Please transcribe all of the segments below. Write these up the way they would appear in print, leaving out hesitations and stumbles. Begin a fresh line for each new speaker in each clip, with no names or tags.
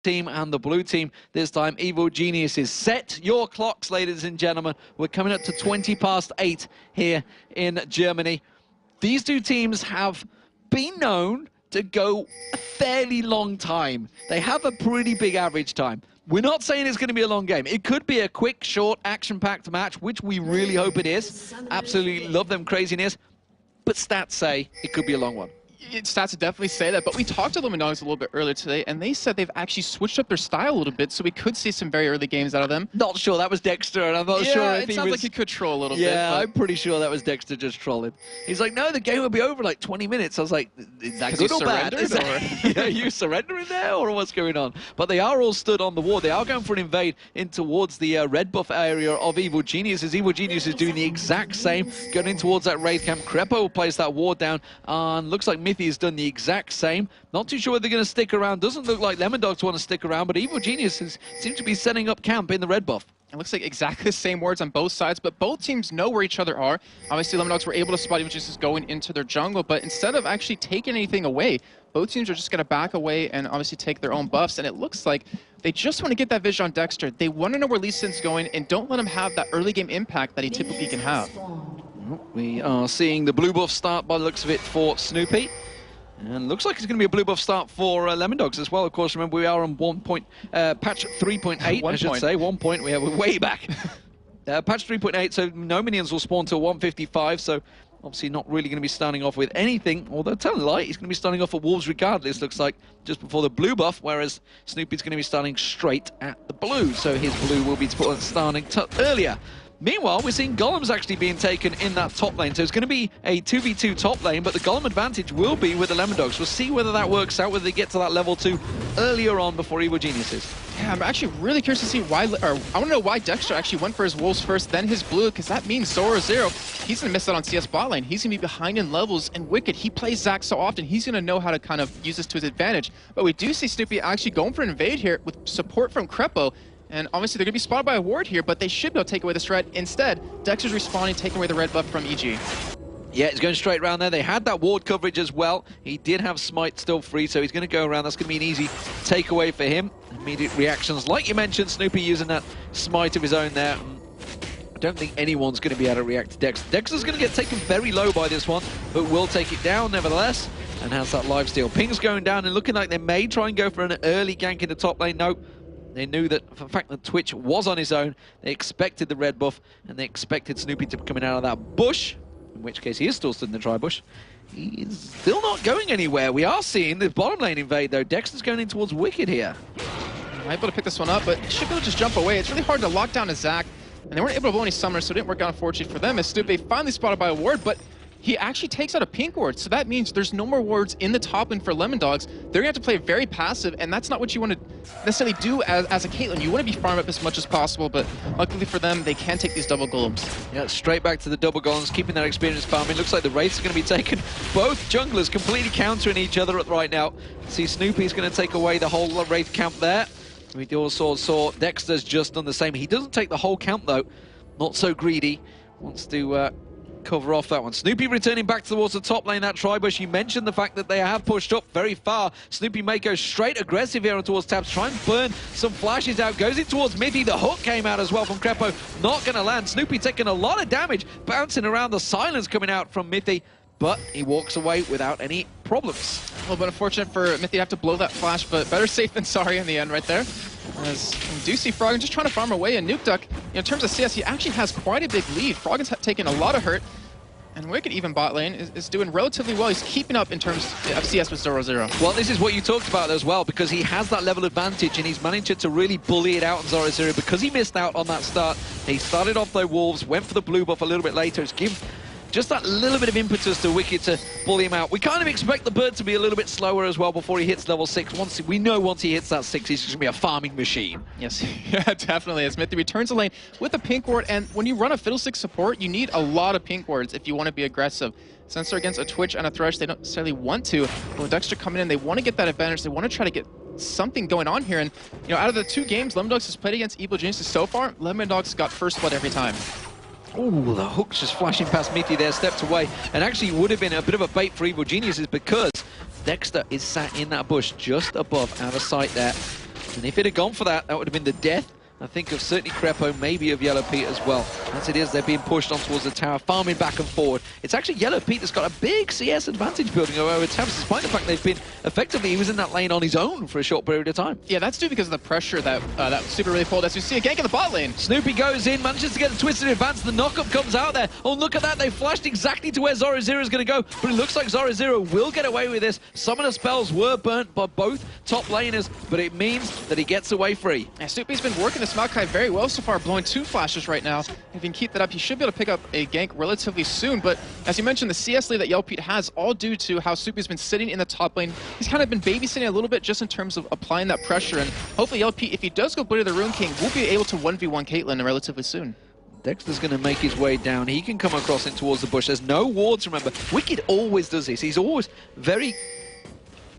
team and the blue team this time. Evil Geniuses, set your clocks, ladies and gentlemen. We're coming up to 8:20 here in Germany. These two teams have been known to go a fairly long time. They have a pretty big average time. We're not saying it's going to be a long game. It could be a quick, short, action-packed match, which we really hope it is. Absolutely love them craziness. But stats say it could be a long one.
Stats definitely say that, but we talked to Lemondogs a little bit earlier today, and they said they've actually switched up their style a little bit, so we could see some very early games out of them.
Not sure. That was Dexter, and I'm not sure if
it sounds like he could troll a little bit.
Yeah, I'm pretty sure that was Dexter just trolling. He's like, no, the game will be over in like 20 minutes. I was like, is that good or bad? Yeah, you surrendering there, or what's going on? But they are all stood on the ward. They are going for an invade in towards the red buff area of Evil Geniuses. Evil Genius is doing the exact same, going in towards that raid camp. Crepo will place that ward down, and looks like Mithy has done the exact same. Not too sure whether they're going to stick around. Doesn't look like Lemondogs want to stick around, but Evil Geniuses seem to be setting up camp in the red buff.
It looks like exactly the same wards on both sides, but both teams know where each other are. Obviously, Lemondogs were able to spot Evil Geniuses going into their jungle, but instead of actually taking anything away, both teams are just going to back away and obviously take their own buffs, and it looks like they just want to get that vision on Dexter. They want to know where Lee Sin's going, and don't let him have that early game impact that he typically can have.
We are seeing the blue buff start by the looks of it for Snoopy. And looks like it's going to be a blue buff start for Lemondogs as well. Of course, remember, we are on patch 3.8, I should say. 1 point, we have way back. Patch 3.8, so no minions will spawn till 155, so obviously not really going to be starting off with anything. Although, telling light, he's going to be starting off at Wolves regardless, looks like, just before the blue buff, whereas Snoopy's going to be starting straight at the blue. So his blue will be starting earlier. Meanwhile, we're seeing golems actually being taken in that top lane. So it's going to be a 2v2 top lane, but the golem advantage will be with the Lemondogs. We'll see whether that works out, whether they get to that level 2 earlier on before Evil Geniuses.
Yeah, I'm actually really curious to see why, or I want to know why Dexter actually went for his wolves first, then his blue, because that means Zoro Zero, he's going to miss out on CS bot lane. He's going to be behind in levels, and Wicked, he plays Zac so often, he's going to know how to kind of use this to his advantage. But we do see Snoopy actually going for an invade here with support from Crepo. And obviously, they're going to be spotted by a ward here, but they should be able to take away the threat. Instead, Dexter's respawning, taking away the red buff from EG.
Yeah, he's going straight around there. They had that ward coverage as well. He did have Smite still free, so he's going to go around. That's going to be an easy takeaway for him. Immediate reactions. Like you mentioned, Snoopy using that Smite of his own there. I don't think anyone's going to be able to react to Dexter. Dexter's going to get taken very low by this one, but will take it down nevertheless. And has that lifesteal. Ping's going down and looking like they may try and go for an early gank in the top lane. Nope. They knew that for the fact that Twitch was on his own, they expected the red buff, and they expected Snoopy to be coming out of that bush, in which case he is still stood in the dry bush. He's still not going anywhere. We are seeing the bottom lane invade, though. Dexter's going in towards Wicked here.
Might be able to pick this one up, but should be able to just jump away. It's really hard to lock down a Zac, and they weren't able to blow any summoners, so it didn't work out unfortunately for them, as Snoopy finally spotted by a ward, but he actually takes out a pink ward, so that means there's no more wards in the top lane for Lemondogs. They're going to have to play very passive, and that's not what you want to necessarily do as a Caitlyn. You want to be farm up as much as possible, but luckily for them, they can take these double golems. Yeah,
straight back to the double golems, keeping that experience farming. Looks like the Wraiths are going to be taken. Both junglers completely countering each other right now. See, Snoopy's going to take away the whole Wraith camp there. We also saw Dexter's just done the same. He doesn't take the whole camp, though. Not so greedy. Wants to cover off that one. Snoopy returning back towards the top lane, that tri-bush. You mentioned the fact that they have pushed up very far. Snoopy may go straight aggressive here towards Tabs, try and burn some flashes out. Goes in towards Mithy. The hook came out as well from Crepo. Not going to land. Snoopy taking a lot of damage, bouncing around. The silence coming out from Mithy, but he walks away without any problems.
A little bit unfortunate for Mithy to have to blow that flash, but better safe than sorry in the end right there. As we do see Froggen just trying to farm away, and Nuke Duck, in terms of CS, he actually has quite a big lead. Froggen's taken a lot of hurt, and Wicked, even bot lane, is doing relatively well. He's keeping up in terms of CS with 0-0.
Well, this is what you talked about as well, because he has that level advantage, and he's managed to really bully it out on 0-0 because he missed out on that start. He started off though Wolves, went for the blue buff a little bit later. It's give just that little bit of impetus to Wicked to bully him out. We kind of expect the bird to be a little bit slower as well before he hits level 6. Once he hits that 6, he's just going to be a farming machine.
Yes, yeah, definitely. As Mithy returns the lane with a pink ward, and when you run a Fiddlestick support, you need a lot of pink wards if you want to be aggressive. Since they're against a Twitch and a Thresh, they don't necessarily want to. But with Dexter coming in, they want to get that advantage. They want to try to get something going on here. And, you know, out of the 2 games Lemondogs has played against Evil Geniuses so far, Lemondogs got first blood every time.
Ooh, the hook's just flashing past Mithy there, stepped away, and actually would have been a bit of a bait for Evil Geniuses because Dexter is sat in that bush just above, out of sight there. And if it had gone for that, that would have been the death, I think, of certainly Crepo, maybe of Yellow Pete as well. As it is, they're being pushed on towards the tower, farming back and forward. It's actually Yellow Pete that's got a big CS advantage building over Thames, despite the fact they've been effectively, he was in that lane on his own for a short period of time.
Yeah, that's due because of the pressure that that Super really pulled. As you see a gank in the bot lane.
Snoopy goes in, manages to get the twisted advance. The knockup comes out there. Oh, look at that. They flashed exactly to where Zoro Zero is going to go. But it looks like Zoro Zero will get away with this. Some of the spells were burnt by both top laners, but it means that he gets away free.
Yeah, Snoopy's been working this Maokai very well so far, blowing 2 flashes right now. If he can keep that up, he should be able to pick up a gank relatively soon. But as you mentioned, the CS lead that Yellow Pete has, all due to how Snoopy's been sitting in the top lane. He's kind of been babysitting a little bit just in terms of applying that pressure. And hopefully Yellow Pete, if he does go Blade of the Rune King, will be able to 1v1 Caitlyn relatively soon.
Dexter's going to make his way down. He can come across in towards the bush. There's no wards, remember. Wicked always does this. He's always very,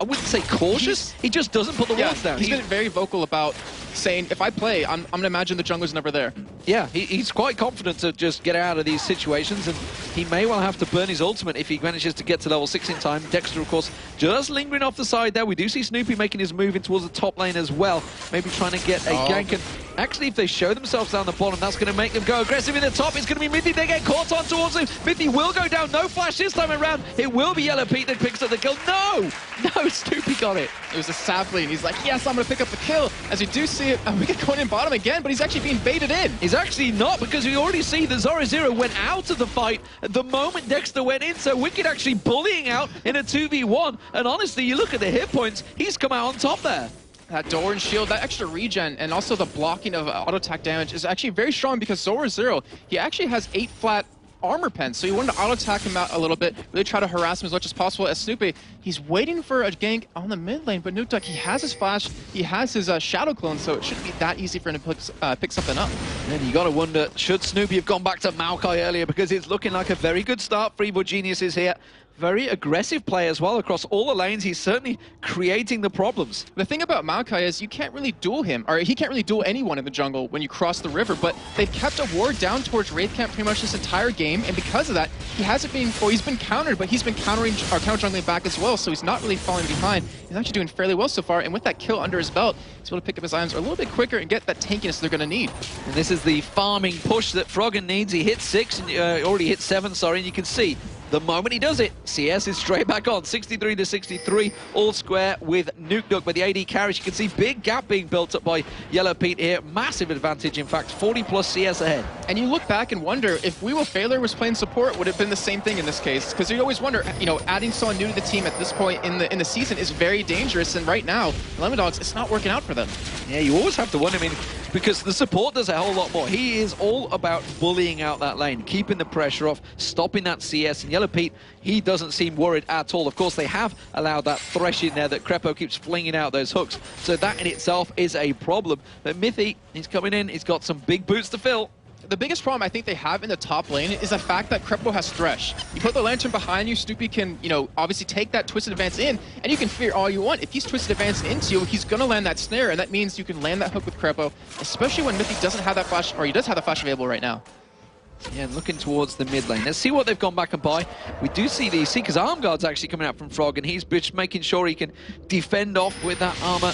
I wouldn't say cautious. He just doesn't put the wards down.
He's been very vocal about saying, if I play, I'm going to imagine the jungler's never there.
Yeah, he's quite confident to just get out of these situations, and he may well have to burn his ultimate if he manages to get to level 6 in time. Dexter, of course, just lingering off the side there. We do see Snoopy making his move in towards the top lane as well. Maybe trying to get a gank. And actually, if they show themselves down the bottom, that's going to make them go aggressive in the top. It's going to be Mithy. They get caught on towards him. Mithy will go down. No flash this time around. It will be Yellow Pete that picks up the kill. No! No, Snoopy got it.
It was a sapling. He's like, yes, I'm going to pick up the kill. As you do see it, we get going in bottom again, but he's actually being baited in.
He's actually not, because we already see that Zoro Zero went out of the fight the moment Dexter went in, so Wicked actually bullying out in a 2v1. And honestly, you look at the hit points, he's come out on top there.
That door and shield, that extra regen, and also the blocking of auto attack damage is actually very strong because Zoro Zero, he actually has 8 flat armor pens, so you wanted to auto attack him out a little bit, really try to harass him as much as possible. As Snoopy, he's waiting for a gank on the mid lane, but Nukeduck, he has his flash, he has his shadow clone, so it shouldn't be that easy for him to pick something up.
And you got to wonder, should Snoopy have gone back to Maokai earlier, because it's looking like a very good start for Evil Geniuses here. Very aggressive play as well across all the lanes. He's certainly creating the problems.
The thing about Maokai is you can't really duel him, or he can't really duel anyone in the jungle when you cross the river, but they've kept a ward down towards Wraith Camp pretty much this entire game, and because of that, he hasn't been, well, he's been countered, but he's been countering or counter jungling back as well, so he's not really falling behind. He's actually doing fairly well so far, and with that kill under his belt, he's able to pick up his items a little bit quicker and get that tankiness they're going to need.
And this is the farming push that Froggen needs. He hit 6, and already hit 7, sorry, and you can see the moment he does it, CS is straight back on. 63 to 63, all square with Nukeduck. But the AD carries, you can see big gap being built up by Yellow Pete here. Massive advantage, in fact, 40 plus CS ahead.
And you look back and wonder, if We Will Failure was playing support, would it have been the same thing in this case? Because you always wonder, you know, adding someone new to the team at this point in the season is very dangerous. And right now, Lemondogs, it's not working out for them.
Yeah, you always have to wonder, I mean, because the support does a whole lot more. He is all about bullying out that lane, keeping the pressure off, stopping that CS. And Yellow Pete, he doesn't seem worried at all. Of course, they have allowed that thresh in there that Crepo keeps flinging out those hooks. So that in itself is a problem. But Mithy, he's coming in. He's got some big boots to fill.
The biggest problem I think they have in the top lane is the fact that Crepo has Thresh. You put the Lantern behind you, Snoopy can, you know, obviously take that Twisted Advance in, and you can fear all you want. If he's Twisted Advance into you, he's going to land that snare, and that means you can land that hook with Crepo, especially when Mithy doesn't have that flash, or he does have the flash available right now.
Yeah, looking towards the mid lane. Let's see what they've gone back and buy. We do see the Seeker's Arm Guard's actually coming out from Frog, and he's just making sure he can defend off with that armor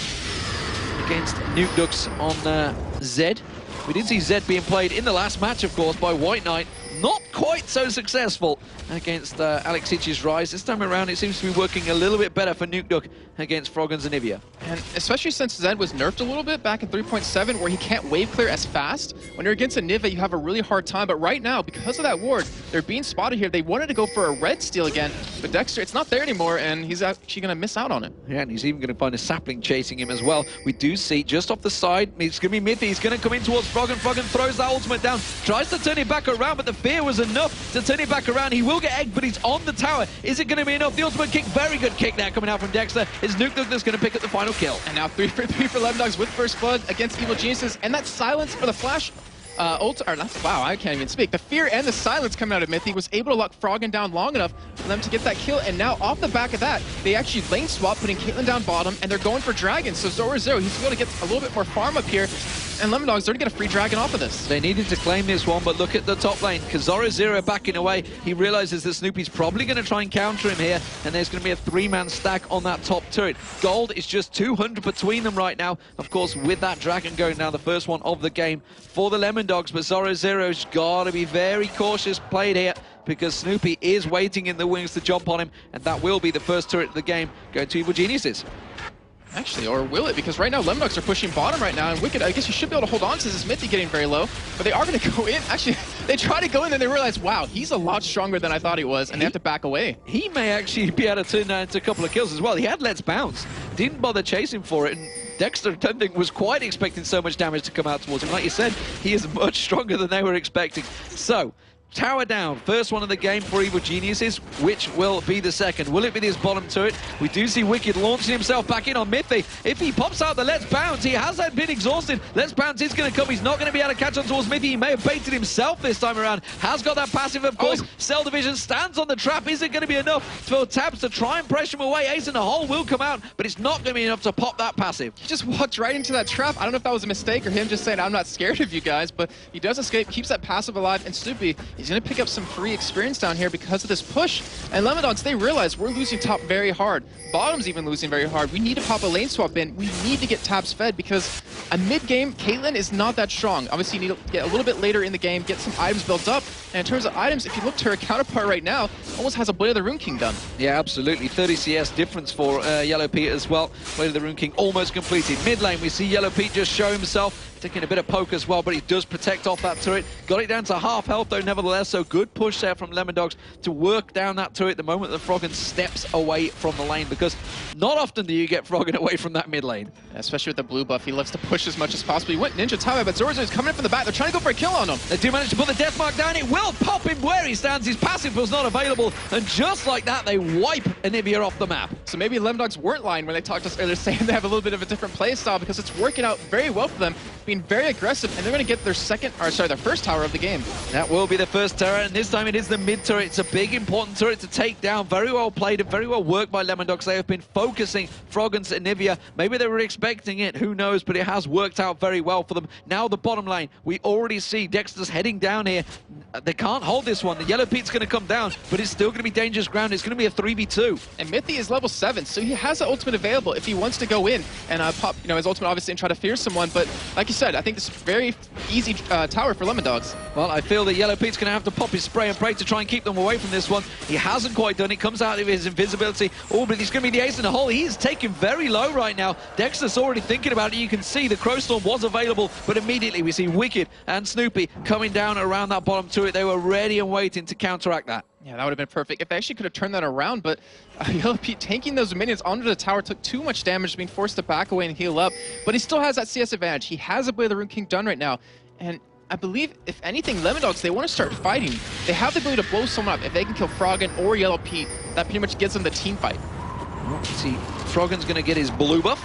against Nukeducks on Zed. We did see Zed being played in the last match, of course, by White Knight. Not quite so successful against Alex Hitch's Rise. This time around, it seems to be working a little bit better for Nukeduck against Froggen's Anivia.
And especially since Zed was nerfed a little bit back in 3.7, where he can't wave clear as fast. When you're against Anivia, you have a really hard time. But right now, because of that ward, they're being spotted here. They wanted to go for a red steal again, but Dexter, it's not there anymore, and he's actually going to miss out on it.
Yeah, and he's even going to find a sapling chasing him as well. We do see just off the side, it's going to be Mithy. He's going to come in towards Froggen. Froggen throws that ultimate down, tries to turn it back around, but the fear was enough to turn it back around. He will get egged, but he's on the tower. Is it going to be enough? The ultimate kick, very good kick there coming out from Dexter. It's Nukeduck that's going to pick up the final kill.
And now 3 for 3 for Lemondogs with First Blood against Evil Geniuses, and that silence for the flash. Wow, I can't even speak. The fear and the silence coming out of Mithy was able to lock Froggen down long enough for them to get that kill, and now off the back of that, they actually lane swap, putting Caitlyn down bottom, and they're going for Dragon. So Zoro Zero, he's able to get a little bit more farm up here. and Lemondogs, they're going to get a free dragon off of this.
They needed to claim this one, but look at the top lane. Zoro backing away. He realizes that Snoopy's probably going to try and counter him here, and there's going to be a 3-man stack on that top turret. Gold is just 200 between them right now. Of course, with that dragon going down, the first one of the game for the Lemondogs, but Zoro's got to be very cautious played here, because Snoopy is waiting in the wings to jump on him, and that will be the first turret of the game going to Evil Geniuses.
Actually, or will it? Because right now, Lemondogs are pushing bottom right now, and Wicked, I guess you should be able to hold on to this Mithy getting very low, but they are going to go in. Actually, they try to go in, and they realize, wow, he's a lot stronger than I thought he was, and they have to back away. He
may actually be able to turn that into a couple of kills as well. He had Let's Bounce, didn't bother chasing for it, and Dexter, I don't think, was quite expecting so much damage to come out towards him. Like you said, he is much stronger than they were expecting. So, tower down, first one of the game for Evil Geniuses. Which will be the second? Will it be this bottom turret? We do see Wicked launching himself back in on Mithy. If he pops out the Let's Bounce, he hasn't been exhausted. Let's Bounce is going to come. He's not going to be able to catch on towards Mithy. He may have baited himself this time around. Has got that passive, of course. Cell Division stands on the trap. Is it going to be enough for Tabs to try and pressure him away? Ace in the hole will come out, but it's not going to be enough to pop that passive.
He just walked right into that trap. I don't know if that was a mistake or him just saying, I'm not scared of you guys, but he does escape, keeps that passive alive, and Snoopy, he's going to pick up some free experience down here because of this push. And Lemondogs, they realize we're losing top very hard. Bottom's even losing very hard. We need to pop a lane swap in. We need to get Tabs fed because a mid-game, Caitlyn is not that strong. Obviously, you need to get a little bit later in the game, get some items built up. And in terms of items, if you look to her counterpart right now, almost has a Blade of the Rune King done.
Yeah, absolutely. 30 CS difference for Yellow Pete as well. Blade of the Rune King almost completed. Mid lane, we see Yellow Pete just show himself, taking a bit of poke as well, but he does protect off that turret. Got it down to half health though, nevertheless, so good push there from Lemondogs to work down that turret the moment that Froggen steps away from the lane, because not often do you get Froggen away from that mid lane.
Yeah, especially with the blue buff, he loves to push as much as possible. He went Ninja Tower, but Zorzo is coming in from the back. They're trying to go for a kill on him.
They do manage to put the death mark down. It will pop him where he stands. His passive was not available, and just like that, they wipe Anivia off the map.
So maybe Lemondogs weren't lying when they talked to us earlier, saying they have a little bit of a different play style, because it's working out very well for them, being very aggressive, and they're going to get their their first tower of the game.
That will be the first turret, and this time it is the mid turret. It's a big, important turret to take down. Very well played and very well worked by Lemondogs. They have been focusing Froggen's Anivia. Maybe they were expecting it, who knows, but it has worked out very well for them. Now the bottom lane, we already see Dexter's heading down here. They can't hold this one. The Yellow Pete's going to come down, but it's still going to be dangerous ground. It's going to be a 3v2.
And Mithy is level 7, so he has the ultimate available if he wants to go in and pop, his ultimate obviously and try to fear someone. But like you said, I think this is a very easy tower for Lemondogs.
Well, I feel that Yellow Pete's going to have to pop his spray and pray to try and keep them away from this one. He hasn't quite done it. Comes out of his invisibility. Oh, but he's going to be the ace in the hole. He's taken very low right now. Dexter's already thinking about it. You can see the Crow Storm was available, but immediately we see Wicked and Snoopy coming down around that bottom turret. They were ready and waiting to counteract that.
Yeah, that would have been perfect. If they actually could have turned that around, but Yellow Pete tanking those minions onto the tower took too much damage, being forced to back away and heal up. But he still has that CS advantage. He has a Blade of the Rune King done right now. And I believe, if anything, Lemondogs, they want to start fighting. They have the ability to blow someone up. If they can kill Froggen or Yellow Pete, that pretty much gives them the team fight.
Well, see, Froggen's going to get his blue buff.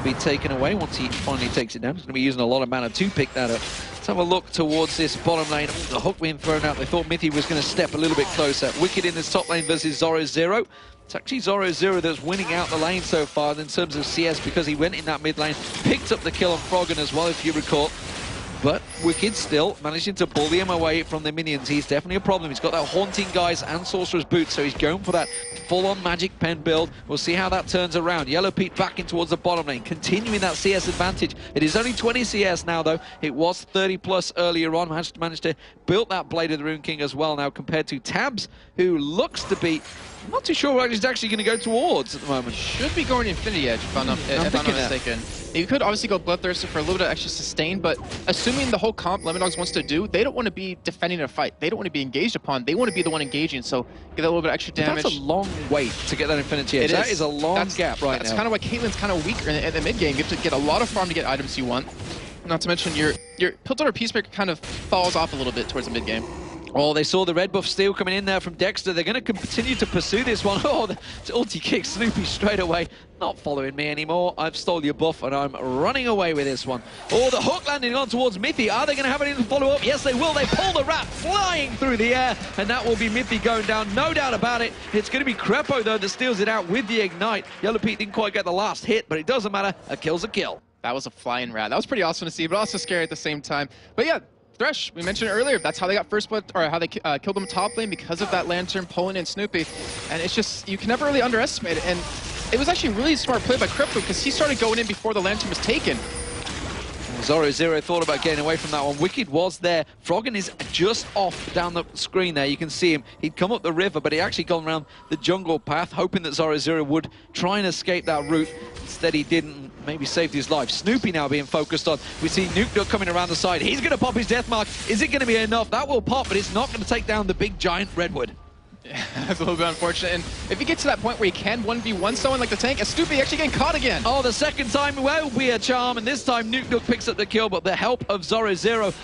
Be taken away once he finally takes it down. He's going to be using a lot of mana to pick that up. Let's have a look towards this bottom lane. Oh, the hook being thrown out. They thought Mithy was going to step a little bit closer. Wicked in this top lane versus Zoro. It's actually Zoro that's winning out the lane so far in terms of CS, because he went in that mid lane, picked up the kill on Froggen as well, if you recall. But Wicked still managing to bully him away from the minions. He's definitely a problem. He's got that Haunting Guise and Sorcerer's Boots, so he's going for that full-on Magic Pen build. We'll see how that turns around. Yellow Pete back in towards the bottom lane, continuing that CS advantage. It is only 20 CS now, though. It was 30+ earlier on. Managed to build that Blade of the Rune King as well now, compared to Tabs, who looks to be... I'm not too sure what he's actually going to go towards at the moment.
Should be going Infinity Edge, if I'm not mistaken. You could obviously go Bloodthirster for a little bit of extra sustain, but assuming the whole comp Lemondogs wants to do, they don't want to be defending a fight. They don't want to be engaged upon. They want to be the one engaging, so get a little bit of extra damage.
But that's a long wait to get that Infinity Edge. That is a long gap right now.
That's kind of why Caitlyn's kind of weaker in the mid-game. You have to get a lot of farm to get items you want. Not to mention your Piltover Peacemaker kind of falls off a little bit towards the mid-game.
Oh, they saw the red buff steal coming in there from Dexter. They're going to continue to pursue this one. Oh, the ulti kick Snoopy straight away. Not following me anymore. I've stole your buff and I'm running away with this one. Oh, the hook landing on towards Mithy. Are they going to have anything to follow up? Yes, they will. They pull the rat flying through the air, and that will be Mithy going down. No doubt about it. It's going to be Crepo, though, that steals it out with the Ignite. Yellow Pete didn't quite get the last hit, but it doesn't matter. A kill's a kill.
That was a flying rat. That was pretty awesome to see, but also scary at the same time. But yeah, Thresh, we mentioned it earlier, that's how they got first blood, or how they killed them top lane, because of that Lantern pulling in Snoopy. And it's just, you can never really underestimate it. And it was actually really smart play by Crypto, because he started going in before the Lantern was taken.
Zoro thought about getting away from that one. Wicked was there. Froggen is just off down the screen there. You can see him. He'd come up the river, but he actually gone around the jungle path, hoping that Zoro would try and escape that route. Instead, he didn't. Maybe saved his life. Snoopy now being focused on. We see Nuke coming around the side. He's going to pop his death mark. Is it going to be enough? That will pop, but it's not going to take down the big giant Redwood.
Yeah, that's a little bit unfortunate. And if you get to that point where you can 1v1 someone like the tank, and Snoopy actually getting caught again.
Oh, the second time will be a charm, and this time Nuke picks up the kill, but the help of Zoro,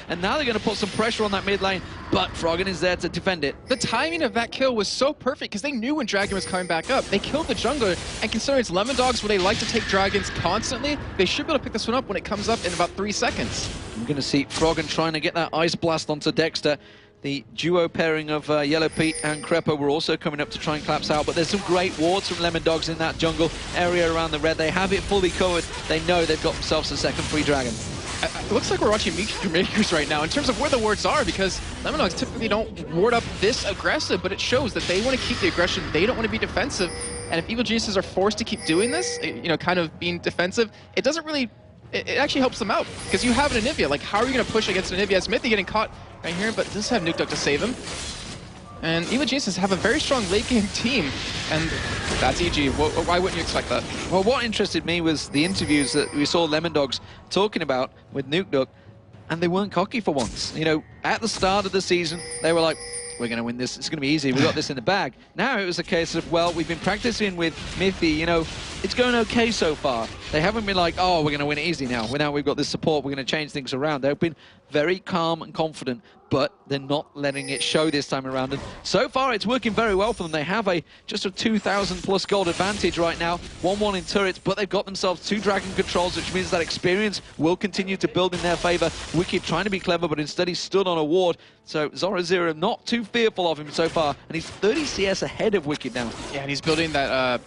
and now they're going to put some pressure on that mid lane, but Froggen is there to defend it.
The timing of that kill was so perfect, because they knew when Dragon was coming back up. They killed the jungler, and considering it's Lemondogs where they like to take Dragons constantly, they should be able to pick this one up when it comes up in about 3 seconds.
I'm going to see Froggen trying to get that Ice Blast onto Dexter. The duo pairing of Yellow Pete and Crepo were also coming up to try and collapse out, but there's some great wards from Lemondogs in that jungle area around the red. They have it fully covered. They know they've got themselves a second free dragon.
It looks like we're watching Meat Makers right now in terms of where the wards are, because Lemondogs typically don't ward up this aggressive, but it shows that they want to keep the aggression. They don't want to be defensive. And if Evil Geniuses are forced to keep doing this, you know, kind of being defensive, it doesn't really... It actually helps them out, because you have an Anivia. Like, how are you going to push against an Anivia? Smithy getting caught right here, but does have Nuke to save him. And Evil Geniuses have a very strong late game team, and that's EG. Why wouldn't you expect that?
Well, what interested me was the interviews that we saw Lemondogs talking about with Nuke, and they weren't cocky for once. You know, at the start of the season, they were like, we're going to win this. It's going to be easy. We got this in the bag. Now it was a case of, well, we've been practicing with Mithy. You know, it's going okay so far. They haven't been like, oh, we're going to win it easy now. Now we've got this support. We're going to change things around. They've been very calm and confident, but they're not letting it show this time around. And so far, it's working very well for them. They have just a 2,000 plus gold advantage right now. 1-1 in turrets, but they've got themselves 2 dragon controls, which means that experience will continue to build in their favor. Wicked trying to be clever, but instead he stood on a ward. So Zoro not too fearful of him so far, and he's 30 CS ahead of Wicked now.
Yeah, and he's building that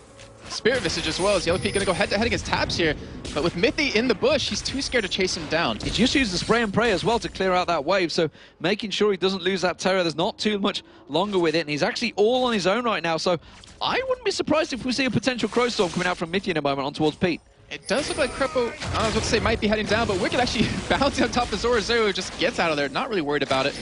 Spirit Visage as well. As Yellow Pete going to go head-to-head against Tabs here. But with Mithy in the bush, he's too scared to chase him down.
He just used the spray and pray as well to clear out that wave, so making sure he doesn't lose that Terror. There's not too much longer with it, and he's actually all on his own right now. So I wouldn't be surprised if we see a potential Crow Storm coming out from Mithy in a moment on towards Pete.
It does look like Crepo, I was about to say, might be heading down, but Wicked actually bouncing on top of Zoro just gets out of there, not really worried about it.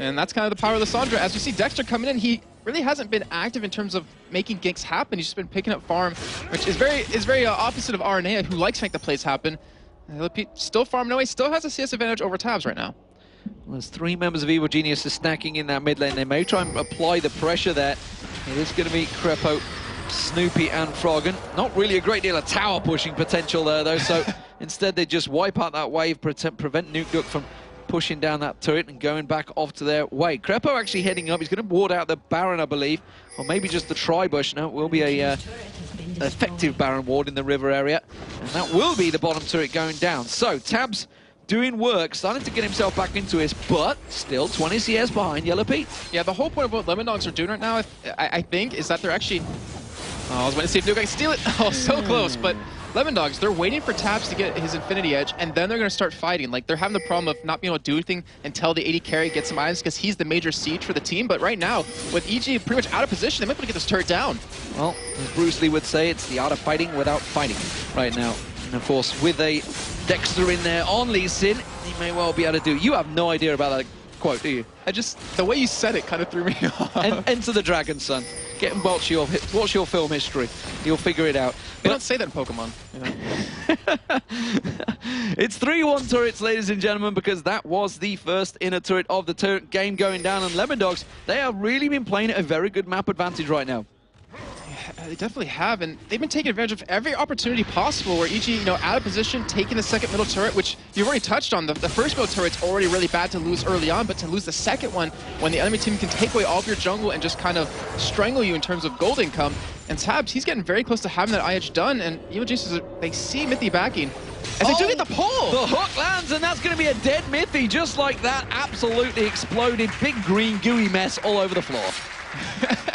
And that's kind of the power of the Sandra. As we see Dexter coming in, he really hasn't been active in terms of making ganks happen. He's just been picking up farm, which is very opposite of RNA, who likes to make the plays happen. Still farming away, still has a CS advantage over Tabs right now.
Well, there's 3 members of Evil Geniuses snacking in that mid lane. They may try and apply the pressure there. It is going to be Crepo, Snoopy and Froggen. Not really a great deal of tower pushing potential there though, so instead they just wipe out that wave, prevent Nuke from pushing down that turret and going back off to their way. Crepo actually heading up. He's going to ward out the Baron, I believe, or maybe just the Tri-Bush. No, it will be a effective Baron ward in the river area, and that will be the bottom turret going down. So Tabs doing work, starting to get himself back into this, but still 20 CS behind Yellow Pete.
Yeah, the whole point of what Lemondogs are doing right now, I think, is that they're actually... Oh, I was waiting to see if Nuke can steal it. Oh, so close, but Lemondogs, they're waiting for Tabs to get his Infinity Edge, and then they're going to start fighting. Like, they're having the problem of not being able to do anything until the AD carry gets some items, because he's the major siege for the team. But right now, with EG pretty much out of position, they might be able to get this turret down.
Well, as Bruce Lee would say, it's the art of fighting without fighting right now. And of course, with a Dexter in there on Lee Sin, he may well be able to do. You have no idea about that quote, do you?
The way you said it kind of threw me off.
Enter the Dragon, son. Get and watch your film history. You'll figure it out.
They don't say that in Pokemon. You know?
It's 3-1 turrets, ladies and gentlemen, because that was the first inner turret of the game going down. And Lemondogs, they have really been playing at a very good map advantage right now.
They definitely have, and they've been taking advantage of every opportunity possible where EG, you know, out of position, taking the second middle turret, which you've already touched on. The first middle turret's already really bad to lose early on, but to lose the second one when the enemy team can take away all of your jungle and just kind of strangle you in terms of gold income. And Tabs, he's getting very close to having that IH done, and Evil Geniuses, they see Mithy backing. As they do get the pull!
The hook lands, and that's going to be a dead Mithy, just like that. Absolutely exploded. Big green gooey mess all over the floor.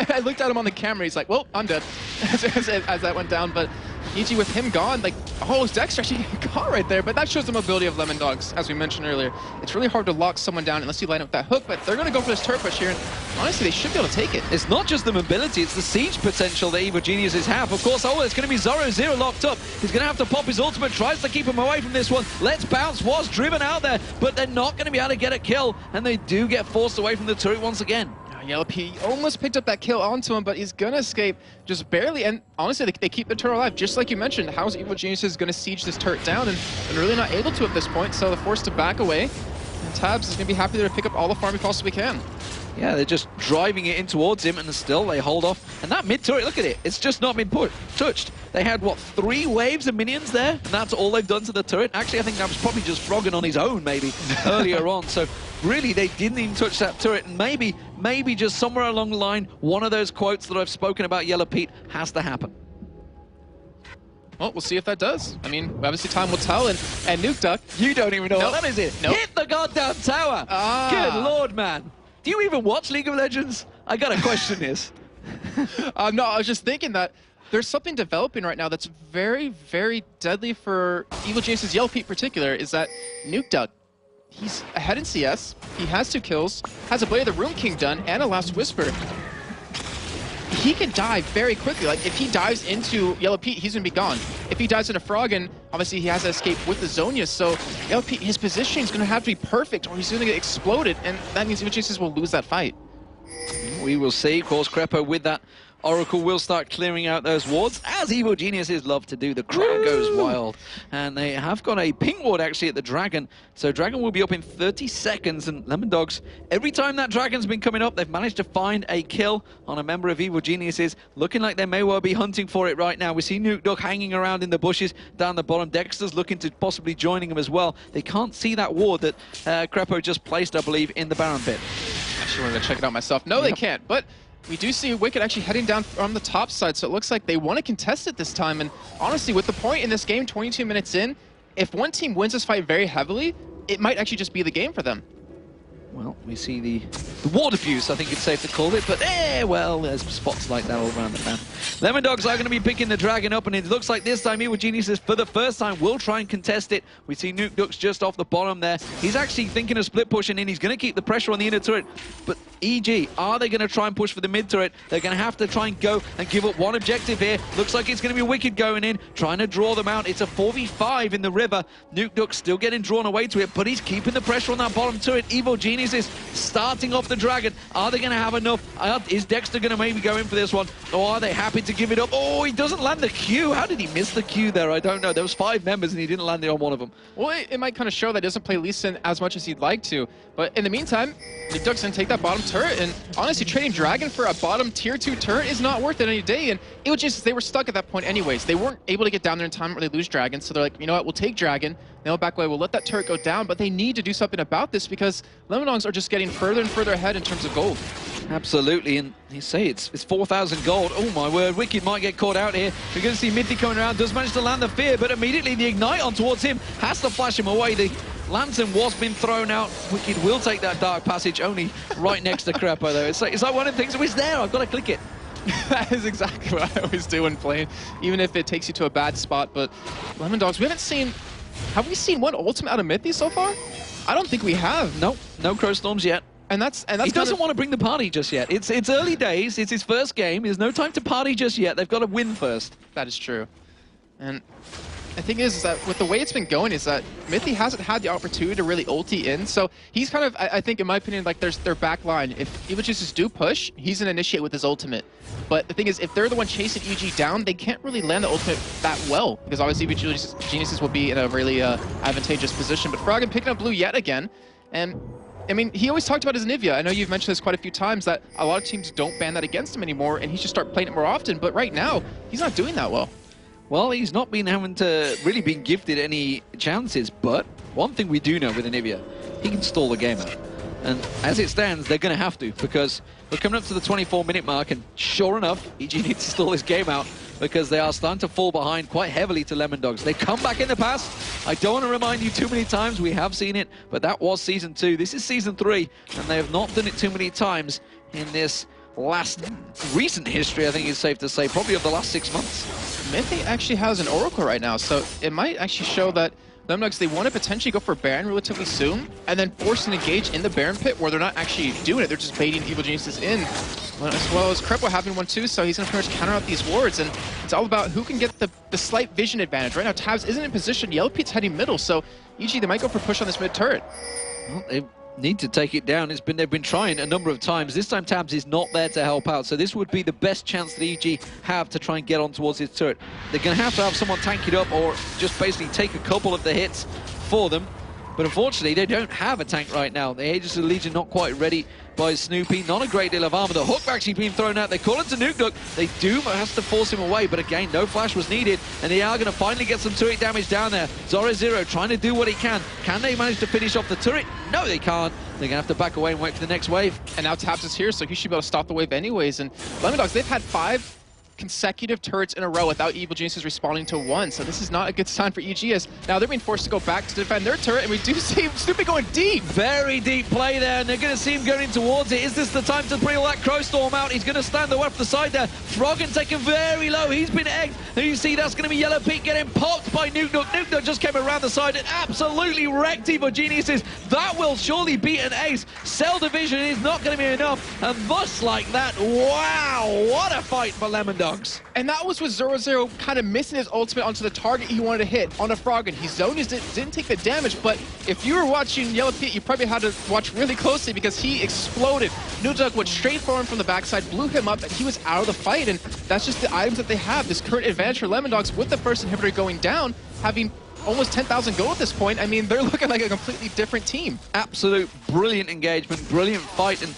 I looked at him on the camera, he's like, well, I'm dead, as that went down, but EG with him gone, like, oh, Dexter actually got right there, but that shows the mobility of Lemondogs, as we mentioned earlier. It's really hard to lock someone down unless you line up that hook, but they're going to go for this turret push here, and honestly, they should be able to take it.
It's not just the mobility, it's the siege potential that Evil Geniuses have. Of course, it's going to be Zoro locked up. He's going to have to pop his ultimate, tries to keep him away from this one. Let's Bounce was driven out there, but they're not going to be able to get a kill, and they do get forced away from the turret once again.
Yelp almost picked up that kill onto him, but he's going to escape just barely. And honestly, they keep the turret alive. Just like you mentioned, how is Evil Geniuses going to siege this turret down? And they're really not able to at this point, so they're forced to back away. And Tabs is going to be happy to pick up all the farm he possibly can.
Yeah, they're just driving it in towards him, and still they hold off. And that mid turret, look at it, it's just not been touched. They had, what, 3 waves of minions there? And that's all they've done to the turret. Actually, I think that was probably just Froggen on his own, maybe, earlier on. So really, they didn't even touch that turret. And maybe just somewhere along the line, one of those quotes that I've spoken about Yellow Pete has to happen.
Well, we'll see if that does. I mean, obviously time will tell, and Nuke Duck.
You don't even know what that is it.
Nope.
Hit the goddamn tower! Good lord, man. Do you even watch League of Legends? I gotta question this.
No, I was just thinking that there's something developing right now that's very, very deadly for Evil Geniuses Yellow Pete in particular, is that Nuke Duck, he's ahead in CS, he has 2 kills, has a Blade of the Rune King done, and a Last Whisper. He can die very quickly. Like, if he dives into Yellow Pete, he's gonna be gone. If he dives into Froggen, obviously he has to escape with the Zhonya, so Yellow Pete, his positioning is gonna have to be perfect or he's gonna get exploded, and that means Evil Geniuses will lose that fight.
We will see. Of course, Crepo with that Oracle will start clearing out those wards, as Evil Geniuses love to do. The crowd goes wild. And they have got a ping ward, actually, at the Dragon. So Dragon will be up in 30 seconds. And Lemondogs, every time that Dragon's been coming up, they've managed to find a kill on a member of Evil Geniuses. Looking like they may well be hunting for it right now. We see Nuke Duck hanging around in the bushes down the bottom. Dexter's looking to possibly joining him as well. They can't see that ward that Crepo just placed, I believe, in the Baron pit.
Actually, I'm going to check it out myself. No, they can't. But we do see Wicked actually heading down from the top side, so it looks like they want to contest it this time. And honestly, with the point in this game, 22 minutes in, if one team wins this fight very heavily, it might actually just be the game for them.
Well, we see the water fuse, I think it's safe to call it, but well, there's spots like that all around the map. Lemondogs are going to be picking the Dragon up, and it looks like this time Evil Geniuses, for the first time, will try and contest it. We see Nuke Duck's just off the bottom there. He's actually thinking of split pushing in. He's going to keep the pressure on the inner turret, but EG, are they going to try and push for the mid turret? They're going to have to try and go and give up one objective here. Looks like it's going to be Wicked going in, trying to draw them out. It's a 4v5 in the river. Nuke Duck still getting drawn away to it, but he's keeping the pressure on that bottom turret. Evil Geniuses starting off the Dragon. Are they going to have enough? Is Dexter going to maybe go in for this one? Or are they happy to give it up? Oh, he doesn't land the Q. How did he miss the Q there? I don't know. There was 5 members and he didn't land it on one of them.
Well, it might kind of show that he doesn't play Lee Sin as much as he'd like to. But in the meantime, Nuke Duck's going to take that bottom turret. And honestly, trading Dragon for a bottom tier 2 turret is not worth it any day. And it was just, they were stuck at that point anyways. They weren't able to get down there in time or they lose Dragon. So they're like, you know what, we'll take Dragon. They'll back away, we'll let that turret go down, but they need to do something about this because Lemondogs are just getting further and further ahead in terms of gold.
Absolutely, and you say it's 4,000 gold. Oh my word, Wicked might get caught out here. We're going to see Mithy coming around, does manage to land the Fear, but immediately the Ignite on towards him has to flash him away. The Lantern was been thrown out. Wicked will take that Dark Passage, only right next to Crepo though. It's like one of the things that was there, I've got to click it.
That is exactly what I always do when playing, even if it takes you to a bad spot. But Lemondogs, we haven't seen... Have we seen one ultimate out of Mithy so far? I don't think we have.
Nope, no Crow Storms yet.
And that's
he doesn't want to bring the party just yet. It's early days. It's his first game. There's no time to party just yet. They've got to win first.
That is true. And the thing is that with the way it's been going is that Mithy hasn't had the opportunity to really ulti in. So he's kind of, I think in my opinion, like there's their back line. If Evil Geniuses do push, he's going to initiate with his ultimate. But the thing is, if they're the one chasing EG down, they can't really land the ultimate that well. Because obviously Evil Geniuses will be in a really advantageous position. But Froggen picking up blue yet again. And I mean, he always talked about his Nivea. I know you've mentioned this quite a few times that a lot of teams don't ban that against him anymore. And he should start playing it more often. But right now, he's not doing that well.
Well, he's not been having to really been gifted any chances, but one thing we do know with Anivia, he can stall the game out. And as it stands, they're going to have to, because we're coming up to the 24-minute mark, and sure enough, EG needs to stall this game out, because they are starting to fall behind quite heavily to Lemondogs. They come back in the past. I don't want to remind you too many times, we have seen it, but that was Season 2. This is Season 3, and they have not done it too many times in this recent history, I think it's safe to say, probably of the last 6 months.
Mythic actually has an Oracle right now, so it might actually show that Lemondogs, they want to potentially go for Baron relatively soon, and then force an engage in the Baron pit where they're not actually doing it, they're just baiting Evil Geniuses in. As well as Crepo having one too, so he's going to pretty much counter out these wards, and it's all about who can get the slight vision advantage. Right now, Tabs isn't in position, Yellow Pete's heading middle, so EG, they might go for push on this mid turret.
Well, they need to take it down. They've been trying a number of times. This time Tabs is not there to help out, so this would be the best chance that EG have to try and get on towards his turret. They're going to have someone tank it up or just basically take a couple of the hits for them. But unfortunately, they don't have a tank right now. The Aegis of the Legion not quite ready by Snoopy. Not a great deal of armor. The hook actually being thrown out. They call it to Nuke. They do, but has to force him away. But again, no flash was needed. And they are going to finally get some turret damage down there. Zoro trying to do what he can. Can they manage to finish off the turret? No, they can't. They're going to have to back away and wait for the next wave.
And now Tabs is here, so he should be able to stop the wave anyways. And Lemondogs, they've had 5 consecutive turrets in a row without Evil Geniuses responding to one, so this is not a good sign for EG, as now they're being forced to go back to defend their turret, and we do see Snoopy going deep.
Very deep play there, and they're going to see him going towards it. Is this the time to bring all that Crow Storm out? He's going to stand off the side there. Froggen taken very low. He's been egged, and you see that's going to be Yellow Pete getting popped by Nuke. Nuke just came around the side and absolutely wrecked Evil Geniuses. That will surely beat an ace. Cell division is not going to be enough, and thus like that, wow, what a fight for Lemondogs.
And that was with Zoro kind of missing his ultimate onto the target he wanted to hit on a Froggen. He zoned his, didn't take the damage, but if you were watching Yellow Pete, you probably had to watch really closely because he exploded. Nuke went straight for him from the backside, blew him up, and he was out of the fight. And that's just the items that they have. This current advantage for Lemondogs with the first inhibitor going down, having almost 10,000 gold at this point. I mean, they're looking like a completely different team.
Absolute brilliant engagement, brilliant fight. And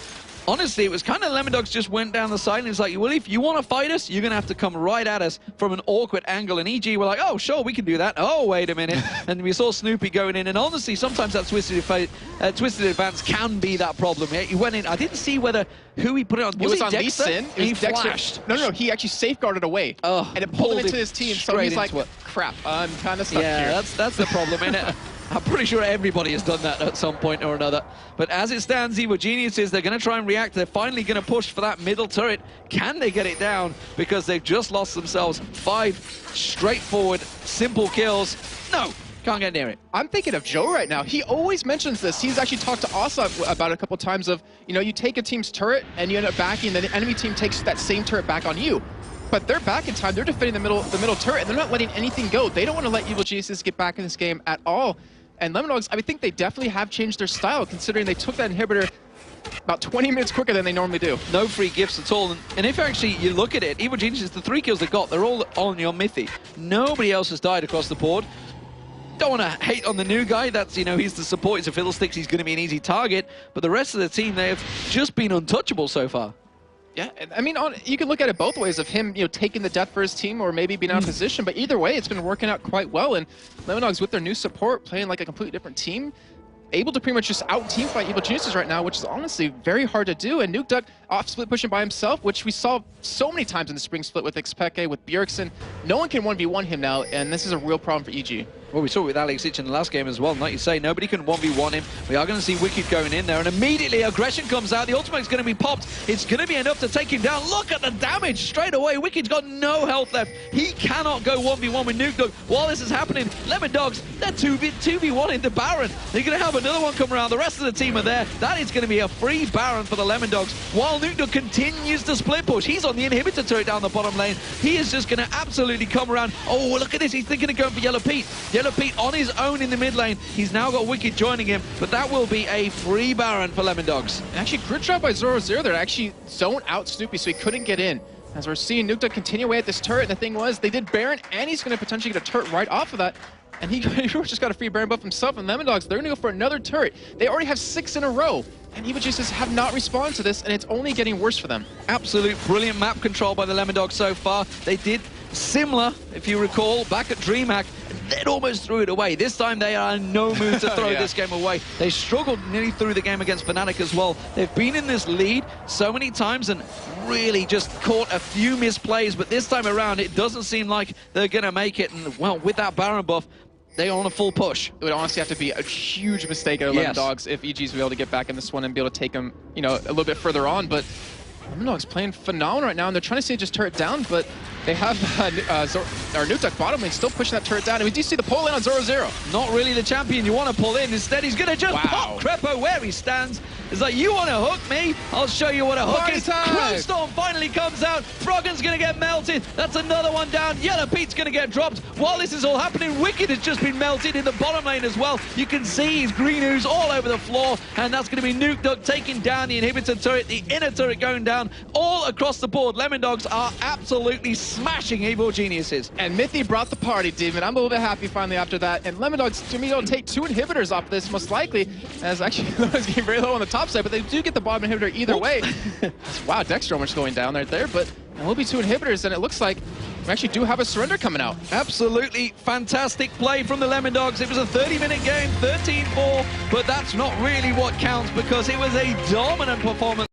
honestly, it was kind of Lemondogs just went down the side and it's like, well, if you want to fight us, you're going to have to come right at us from an awkward angle. And EG were like, oh, sure, we can do that. Oh, wait a minute. And we saw Snoopy going in. And honestly, sometimes that twisted advance can be that problem. He went in. I didn't see who he put it on.
Was it on Lee Sin?
He flashed.
No, he actually safeguarded away.
Oh,
and it pulled him into his team. So he's like, crap, I'm kind of stuck here.
Yeah, that's the problem, isn't it? I'm pretty sure everybody has done that at some point or another. But as it stands, Evil Geniuses, they're going to try and react. They're finally going to push for that middle turret. Can they get it down? Because they've just lost themselves 5 straightforward, simple kills. No, can't get near it.
I'm thinking of Joe right now. He always mentions this. He's actually talked to Asa about it a couple times of, you know, you take a team's turret and you end up backing, then the enemy team takes that same turret back on you. But they're back in time. They're defending the middle turret, and they're not letting anything go. They don't want to let Evil Geniuses get back in this game at all. And Lemondogs, I think they definitely have changed their style, considering they took that inhibitor about 20 minutes quicker than they normally do.
No free gifts at all. And if actually you look at it, Evil Geniuses, the 3 kills they got, they're all on your Mythy. Nobody else has died across the board. Don't want to hate on the new guy. That's, you know, he's the support. He's a Fiddlesticks. He's going to be an easy target. But the rest of the team, they have just been untouchable so far.
Yeah, I mean, you can look at it both ways of him, you know, taking the death for his team or maybe being out of position. But either way, it's been working out quite well. And Lemondogs, with their new support, playing like a completely different team, able to pretty much just out-team fight Evil Geniuses right now, which is honestly very hard to do. And Nuke off split pushing by himself, which we saw so many times in the spring split with Xpeke, with Bjergsen. No one can 1v1 him now, and this is a real problem for EG.
Well, we saw it with Alex Ich in the last game as well. Like you say, nobody can 1v1 him. We are going to see Wicked going in there, and immediately aggression comes out. The ultimate's going to be popped. It's going to be enough to take him down. Look at the damage straight away. Wicked's got no health left. He cannot go 1v1 with Nuke. While this is happening, Lemondogs, they're 2v1 in the Baron. They're going to have another one come around. The rest of the team are there. That is going to be a free Baron for the Lemondogs. While Nuke continues to split push. He's on the inhibitor turret down the bottom lane. He is just going to absolutely come around. Oh, look at this. He's thinking of going for Yellow Pete. Yellow Pete on his own in the mid lane. He's now got Wicked joining him, but that will be a free Baron for Lemondogs.
And actually, grid shot by Zoro there actually zoned out Snoopy, so he couldn't get in. As we're seeing Nuke continue away at this turret, and the thing was, they did Baron, and he's going to potentially get a turret right off of that. And he just got a free Baron buff himself, and Lemondogs, they're going to go for another turret. They already have 6 in a row. And Evil Geniuses have not responded to this, and it's only getting worse for them.
Absolute brilliant map control by the Lemondogs so far. They did similar, if you recall, back at DreamHack, and they'd almost threw it away. This time they are in no mood to throw this game away. They struggled nearly through the game against Fnatic as well. They've been in this lead so many times and really just caught a few misplays, but this time around it doesn't seem like they're going to make it. And well, with that Baron buff, they are on a full push.
It would honestly have to be a huge mistake at Lemondogs if EG's will be able to get back in this one and be able to take them, you know, a little bit further on. But Lemondogs playing phenomenal right now, and they're trying to see just turret down, but they have Nutek bottom lane still pushing that turret down, and we do see the pull in on 0-0.
Not really the champion you want to pull in. Instead, he's going to just pop Crepo where he stands. It's like, you want to hook me? I'll show you what a hook is. Crowstorm finally comes out. Froggen's going to get melted. That's another one down. Yellow Pete's going to get dropped. While this is all happening, Wicked has just been melted in the bottom lane as well. You can see his green ooze all over the floor, and that's going to be Nuke taking down the inhibitor turret, the inner turret going down, all across the board. Lemondogs are absolutely smashing Evil Geniuses.
And Mythy brought the party, Demon. I'm a little bit happy finally after that. And Lemondogs, to me, don't take 2 inhibitors off this, most likely, as actually Lemondogs getting very low on the top side, but they do get the bottom inhibitor either way. Wow, Dexter almost going down right there, but there will be 2 inhibitors, and it looks like we actually do have a surrender coming out.
Absolutely fantastic play from the Lemondogs. It was a 30-minute game, 13-4, but that's not really what counts because it was a dominant performance.